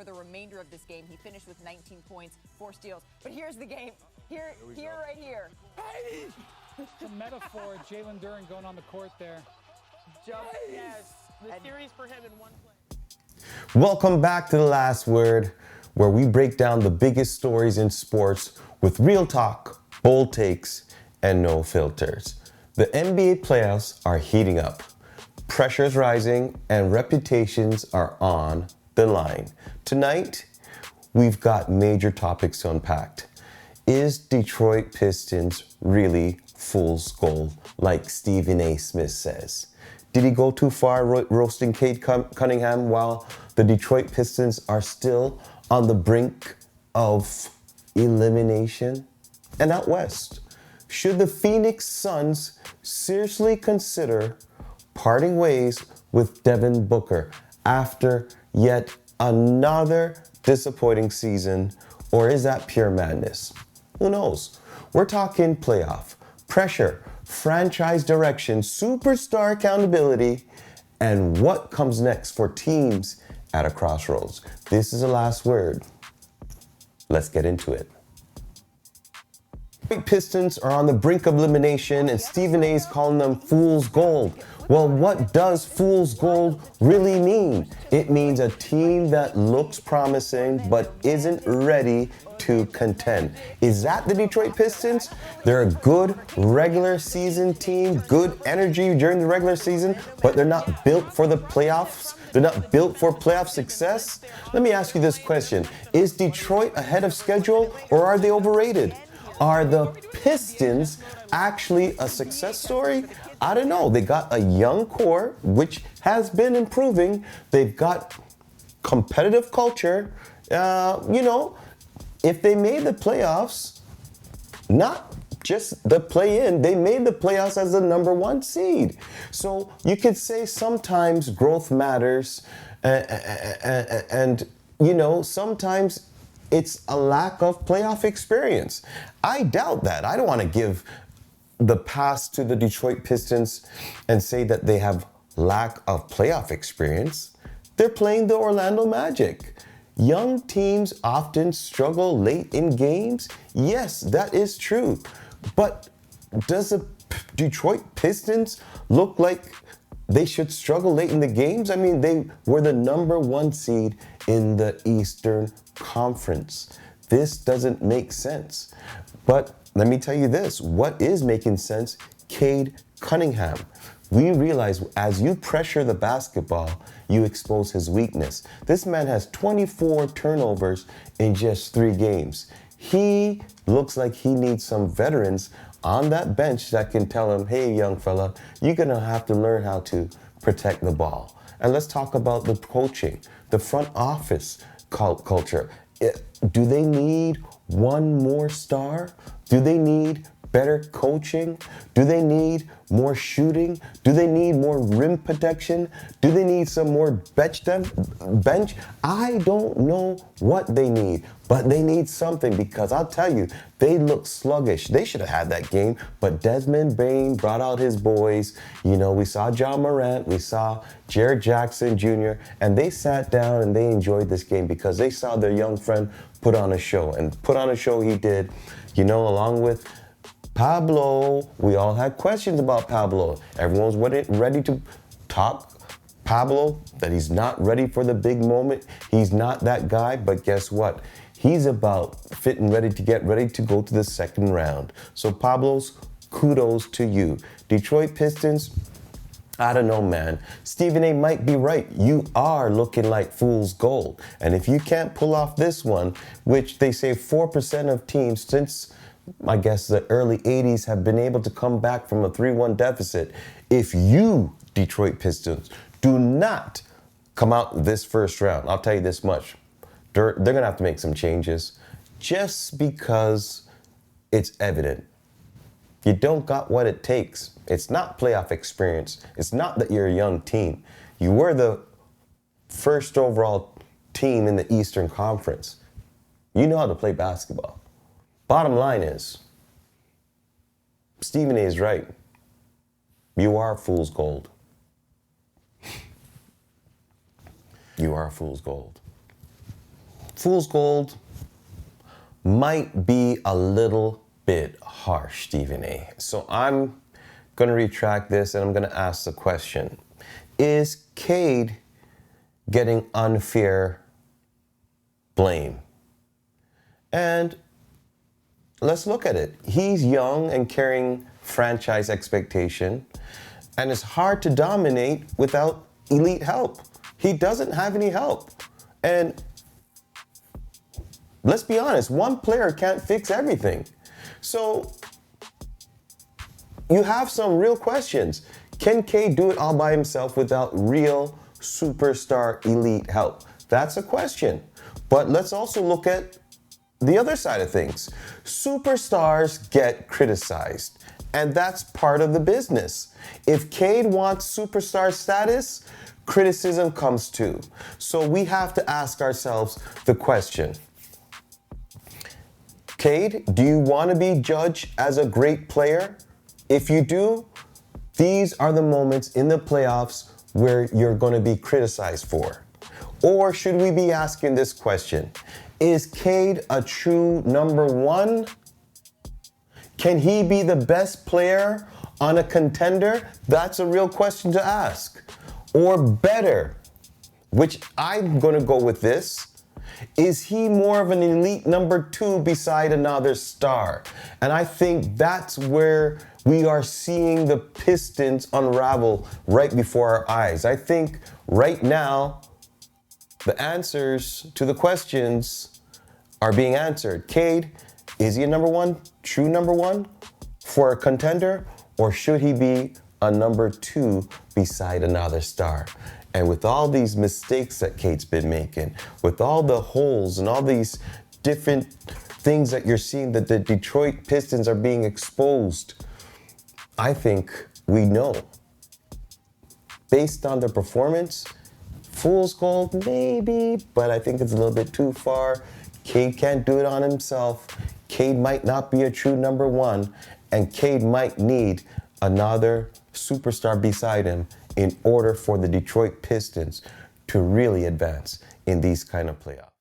for the remainder of this game. He finished with 19 points, 4 steals. But here's the game. Here, right here. Hey! It's a metaphor. Jalen Duren going on the court there. Yes, the series for him in one play. Welcome back to The Last Word, where we break down the biggest stories in sports with real talk, bold takes, and no filters. The NBA playoffs are heating up. Pressure's rising and reputations are on the line. Tonight, we've got major topics to unpack. Is Detroit Pistons really fool's gold, like Stephen A. Smith says? Did he go too far roasting Cade Cunningham while the Detroit Pistons are still on the brink of elimination? And out west, should the Phoenix Suns seriously consider parting ways with Devin Booker after yet another disappointing season, or is that pure madness? Who knows? We're talking playoff, pressure, franchise direction, superstar accountability, and what comes next for teams at a crossroads. This is The Last Word. Let's get into it. The Pistons are on the brink of elimination, and Stephen A. is calling them fool's gold. Well, what does fool's gold really mean? It means a team that looks promising but isn't ready to contend. Is that the Detroit Pistons? They're a good regular season team, good energy during the regular season, but they're not built for the playoffs. They're not built for playoff success. Let me ask you this question. Is Detroit ahead of schedule, or are they overrated? Are the Pistons actually a success story? I don't know. They got a young core, which has been improving. They've got competitive culture. If they made the playoffs, not just the play-in, they made the playoffs as the number 1 seed. So you could say sometimes growth matters, and sometimes it's a lack of playoff experience. I doubt that. I don't want to give the pass to the Detroit Pistons and say that they have lack of playoff experience. They're playing the Orlando Magic. Young teams often struggle late in games. Yes, that is true. But does the Detroit Pistons look like they should struggle late in the games? I mean, they were the number 1 seed in the Eastern Conference. This doesn't make sense. But let me tell you this, what is making sense? Cade Cunningham. We realize as you pressure the basketball, you expose his weakness. This man has 24 turnovers in just 3 games. He looks like he needs some veterans on that bench that can tell him, hey, young fella, you're going to have to learn how to protect the ball. And let's talk about the coaching, the front office culture. Do they need one more star? Do they need better coaching? Do they need more shooting? Do they need more rim protection? Do they need some more bench? I don't know what they need, but they need something, because I'll tell you, they look sluggish. They should have had that game, but Desmond Bain brought out his boys. We saw John Morant, we saw Jared Jackson Jr., and they sat down and they enjoyed this game because they saw their young friend put on a show, and put on a show he did, along with Pablo. We all had questions about Pablo. Everyone's ready to talk Pablo, that he's not ready for the big moment. He's not that guy, but guess what? He's about fit and ready to get ready to go to the second round. So Pablo's, kudos to you. Detroit Pistons, I don't know, man. Stephen A. might be right. You are looking like fool's gold. And if you can't pull off this one, which they say 4% of teams since, I guess, the early 80s have been able to come back from a 3-1 deficit. If you, Detroit Pistons, do not come out this first round, I'll tell you this much. They're going to have to make some changes just because it's evident. You don't got what it takes. It's not playoff experience. It's not that you're a young team. You were the first overall team in the Eastern Conference. You know how to play basketball. Bottom line is, Stephen A. is right. You are fool's gold. You are fool's gold. Fool's gold might be a little bit harsh, Stephen A. So I'm going to retract this and I'm going to ask the question. Is Cade getting unfair blame? And let's look at it. He's young and carrying franchise expectation, and it's hard to dominate without elite help. He doesn't have any help. And let's be honest, one player can't fix everything. So you have some real questions. Can Cade do it all by himself without real superstar elite help? That's a question. But let's also look at the other side of things. Superstars get criticized, and that's part of the business. If Cade wants superstar status, criticism comes too. So we have to ask ourselves the question, Cade, do you want to be judged as a great player? If you do, these are the moments in the playoffs where you're going to be criticized for. Or should we be asking this question? Is Cade a true number one? Can he be the best player on a contender? That's a real question to ask. Or better, which I'm going to go with this, is he more of an elite number two beside another star? And I think that's where we are seeing the Pistons unravel right before our eyes. I think right now, the answers to the questions are being answered. Cade, is he a number one, true number one for a contender, or should he be a number two beside another star? And with all these mistakes that Cade's been making, with all the holes and all these different things that you're seeing that the Detroit Pistons are being exposed, I think we know. Based on their performance, fool's gold, maybe, but I think it's a little bit too far. Cade can't do it on himself. Cade might not be a true number one, and Cade might need another superstar beside him in order for the Detroit Pistons to really advance in these kind of playoffs.